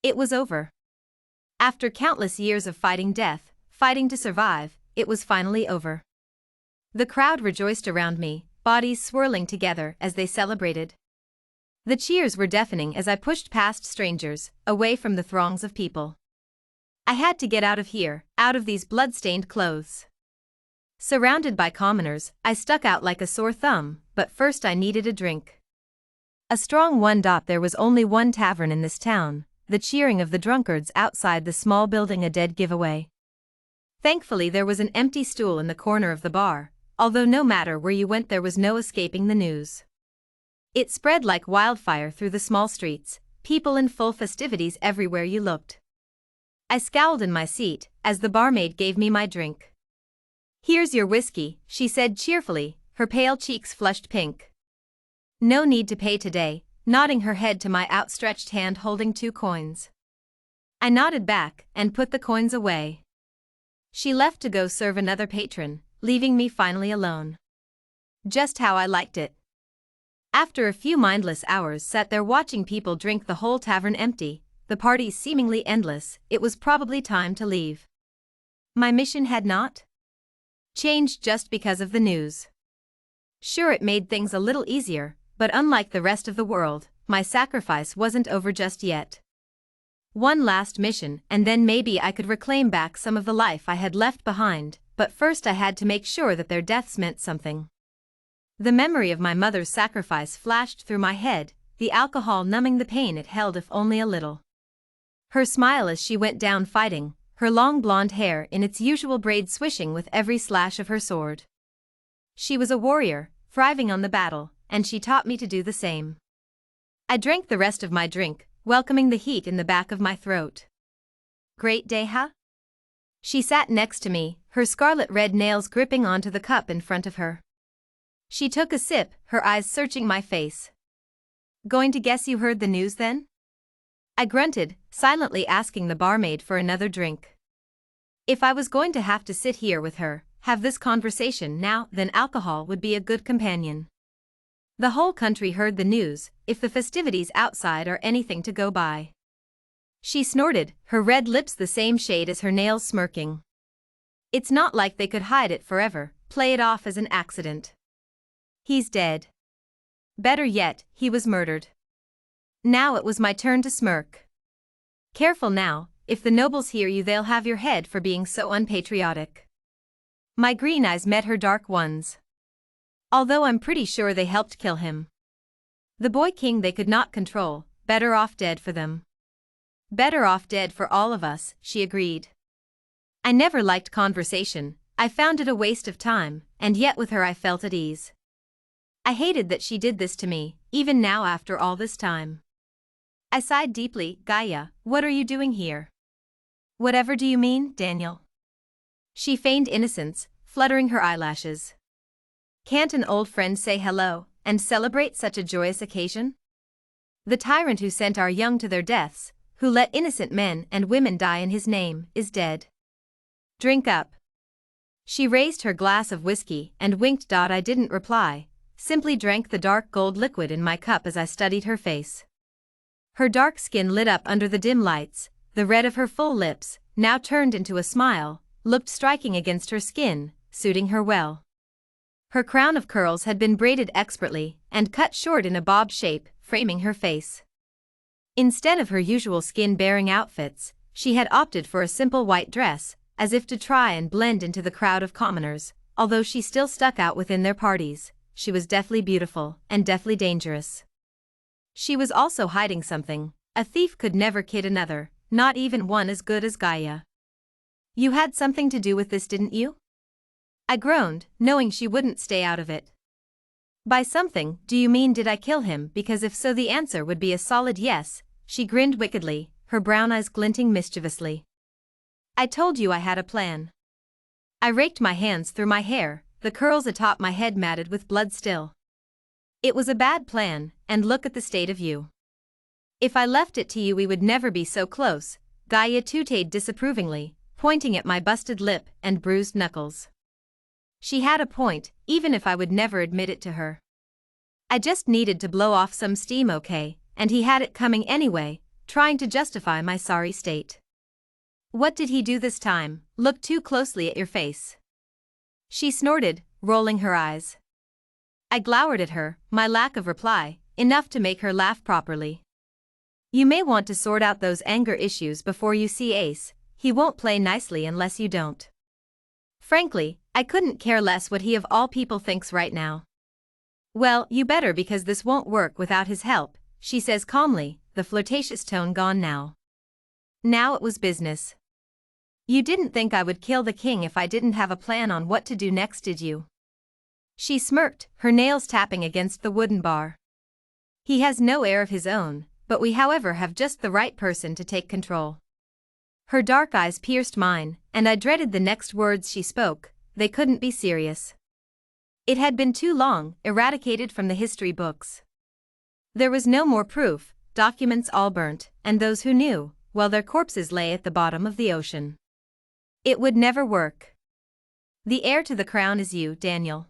It was over. After countless years of fighting death, fighting to survive, it was finally over. The crowd rejoiced around me, bodies swirling together as they celebrated. The cheers were deafening as I pushed past strangers, away from the throngs of people. I had to get out of here, out of these blood-stained clothes. Surrounded by commoners, I stuck out like a sore thumb, but first I needed a drink. A strong one. There was only one tavern in this town, the cheering of the drunkards outside the small building a dead giveaway. Thankfully there was an empty stool in the corner of the bar, although no matter where you went there was no escaping the news. It spread like wildfire through the small streets, people in full festivities everywhere you looked. I scowled in my seat as the barmaid gave me my drink. "Here's your whiskey," she said cheerfully, her pale cheeks flushed pink. "No need to pay today," nodding her head to my outstretched hand holding 2 coins. I nodded back and put the coins away. She left to go serve another patron, leaving me finally alone. Just how I liked it. After a few mindless hours sat there watching people drink, the whole tavern empty, the parties seemingly endless, it was probably time to leave. My mission had not changed just because of the news. Sure, it made things a little easier, but unlike the rest of the world, my sacrifice wasn't over just yet. One last mission, and then maybe I could reclaim back some of the life I had left behind, but first I had to make sure that their deaths meant something. The memory of my mother's sacrifice flashed through my head, the alcohol numbing the pain it held if only a little. Her smile as she went down fighting, her long blonde hair in its usual braid swishing with every slash of her sword. She was a warrior, thriving on the battle, and she taught me to do the same. I drank the rest of my drink, welcoming the heat in the back of my throat. "Great day, huh?" She sat next to me, her scarlet red nails gripping onto the cup in front of her. She took a sip, her eyes searching my face. "Going to guess you heard the news then?" I grunted, silently asking the barmaid for another drink. If I was going to have to sit here with her, have this conversation now, then alcohol would be a good companion. The whole country heard the news, if the festivities outside are anything to go by. She snorted, her red lips the same shade as her nails smirking. It's not like they could hide it forever, play it off as an accident. He's dead. Better yet, he was murdered. Now it was my turn to smirk. Careful now, if the nobles hear you they'll have your head for being so unpatriotic. My green eyes met her dark ones. Although I'm pretty sure they helped kill him. The boy king they could not control, better off dead for them. Better off dead for all of us, she agreed. I never liked conversation, I found it a waste of time, and yet with her I felt at ease. I hated that she did this to me, even now after all this time. I sighed deeply. "Gaia, what are you doing here?" "Whatever do you mean, Daniel?" She feigned innocence, fluttering her eyelashes. "Can't an old friend say hello, and celebrate such a joyous occasion? The tyrant who sent our young to their deaths, who let innocent men and women die in his name, is dead. Drink up." She raised her glass of whiskey and winked. I didn't reply, simply drank the dark gold liquid in my cup as I studied her face. Her dark skin lit up under the dim lights, the red of her full lips, now turned into a smile, looked striking against her skin, suiting her well. Her crown of curls had been braided expertly and cut short in a bob shape, framing her face. Instead of her usual skin-bearing outfits, she had opted for a simple white dress, as if to try and blend into the crowd of commoners. Although she still stuck out within their parties, she was deathly beautiful and deathly dangerous. She was also hiding something. A thief could never kid another, not even one as good as Gaia. "You had something to do with this, didn't you?" I groaned, knowing she wouldn't stay out of it. "By something, do you mean did I kill him? Because if so the answer would be a solid yes," she grinned wickedly, her brown eyes glinting mischievously. "I told you I had a plan." I raked my hands through my hair, the curls atop my head matted with blood still. "It was a bad plan, and look at the state of you. If I left it to you we would never be so close," Gaia tooted disapprovingly, pointing at my busted lip and bruised knuckles. She had a point, even if I would never admit it to her. I just needed to blow off some steam, okay, and he had it coming anyway, trying to justify my sorry state. What did he do this time? Look too closely at your face. She snorted, rolling her eyes. I glowered at her, my lack of reply, enough to make her laugh properly. You may want to sort out those anger issues before you see Ace, he won't play nicely unless you don't. Frankly, I couldn't care less what he of all people thinks right now. Well, you better, because this won't work without his help, she says calmly, the flirtatious tone gone now. Now it was business. You didn't think I would kill the king if I didn't have a plan on what to do next, did you? She smirked, her nails tapping against the wooden bar. He has no heir of his own, but we however have just the right person to take control. Her dark eyes pierced mine, and I dreaded the next words she spoke. They couldn't be serious. It had been too long, eradicated from the history books. There was no more proof, documents all burnt, and those who knew, well, their corpses lay at the bottom of the ocean. It would never work. The heir to the crown is you, Daniel.